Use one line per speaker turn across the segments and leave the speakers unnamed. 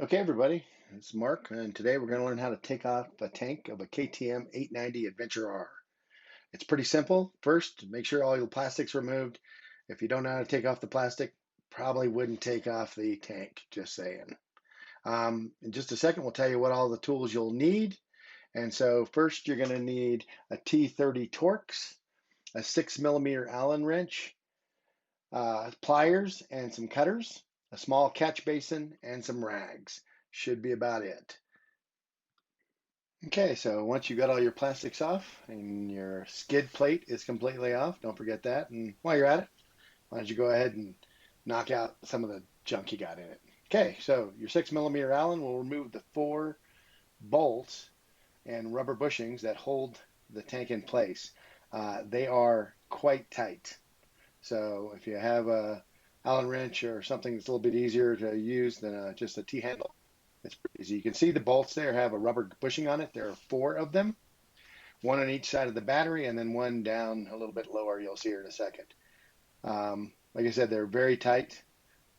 Okay, everybody, it's Mark, and today we're going to learn how to take off the tank of a KTM 890 Adventure R. It's pretty simple. First, make sure all your plastic's removed. If you don't know how to take off the plastic, probably wouldn't take off the tank, just saying. In just a second, we'll tell you what all the tools you'll need. And so first, you're going to need a T30 Torx, a 6 millimeter Allen wrench, pliers and some cutters, a small catch basin, and some rags. Should be about it. Okay, so once you got all your plastics off and your skid plate is completely off, don't forget that. And while you're at it, why don't you go ahead and knock out some of the junk you got in it. Okay, so your 6 millimeter Allen will remove the four bolts and rubber bushings that hold the tank in place. They are quite tight. So if you have a Allen wrench or something that's a little bit easier to use than just a T-handle, it's pretty easy. You can see the bolts there have a rubber bushing on it. There are four of them, one on each side of the battery, and then one down a little bit lower. You'll see here in a second. Like I said, they're very tight.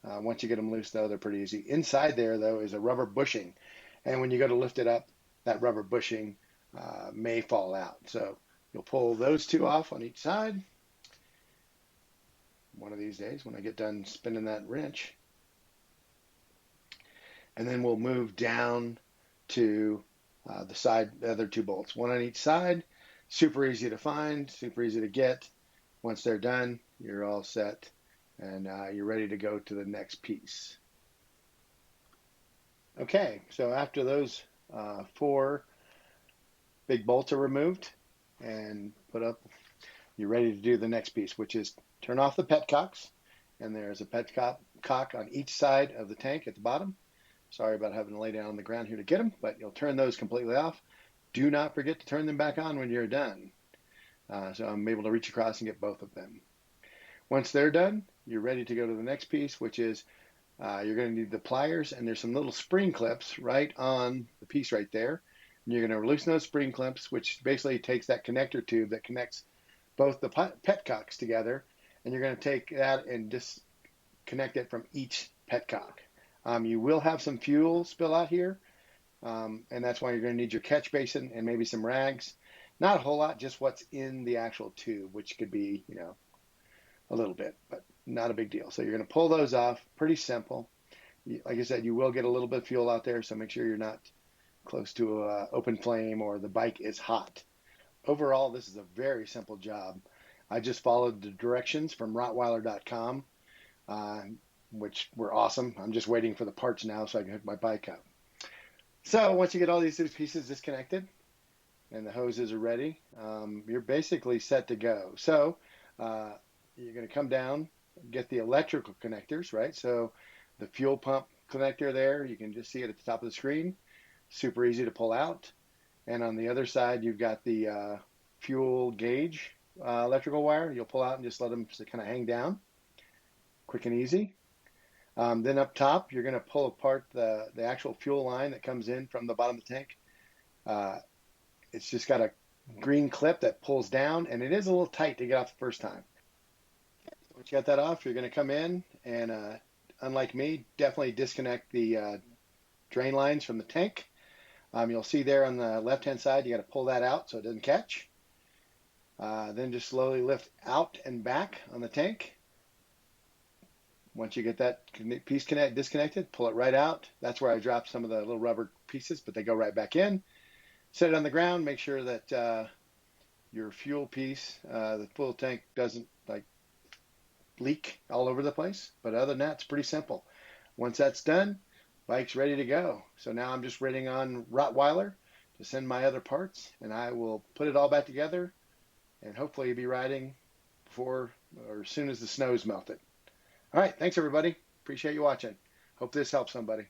Once you get them loose, though, they're pretty easy. Inside there, though, is a rubber bushing. And when you go to lift it up, that rubber bushing may fall out. So you'll pull those two off on each side. One of these days, when I get done spinning that wrench. And then we'll move down to the other two bolts, one on each side. Super easy to find, super easy to get. Once they're done, you're all set and you're ready to go to the next piece. Okay, so after those four big bolts are removed and put up, you're ready to do the next piece, which is turn off the petcocks. And there's a petcock on each side of the tank at the bottom. Sorry about having to lay down on the ground here to get them, but you'll turn those completely off. Do not forget to turn them back on when you're done. So I'm able to reach across and get both of them. Once they're done, you're ready to go to the next piece, which is you're going to need the pliers, and there's some little spring clips right on the piece right there. And you're going to loosen those spring clips, which basically takes that connector tube that connects both the petcocks together, and you're going to take that and disconnect it from each petcock. You will have some fuel spill out here, and that's why you're going to need your catch basin and maybe some rags. Not a whole lot, just what's in the actual tube, which could be, a little bit, but not a big deal. So you're going to pull those off. Pretty simple. Like I said, you will get a little bit of fuel out there, so make sure you're not close to an open flame or the bike is hot. Overall, this is a very simple job. I just followed the directions from Rottweiler.com, which were awesome. I'm just waiting for the parts now so I can hook my bike up. So once you get all these pieces disconnected and the hoses are ready, you're basically set to go. So you're going to come down, get the electrical connectors, right? So the fuel pump connector there, you can just see it at the top of the screen. Super easy to pull out. And on the other side, you've got the fuel gauge electrical wire. You'll pull out and just let them kind of hang down. Quick and easy. Then up top, you're going to pull apart the actual fuel line that comes in from the bottom of the tank. It's just got a green clip that pulls down, and it is a little tight to get off the first time. Once you got that off, you're going to come in and, unlike me, definitely disconnect the drain lines from the tank. You'll see there on the left-hand side, you got to pull that out so it doesn't catch. Then just slowly lift out and back on the tank. Once you get that piece disconnected, pull it right out. That's where I dropped some of the little rubber pieces, but they go right back in. Set it on the ground. Make sure that your fuel piece, the fuel tank, doesn't leak all over the place. But other than that, it's pretty simple. Once that's done, bike's ready to go. So now I'm just waiting on Rottweiler to send my other parts, and I will put it all back together and hopefully be riding before or as soon as the snow's melted. All right, thanks everybody. Appreciate you watching. Hope this helps somebody.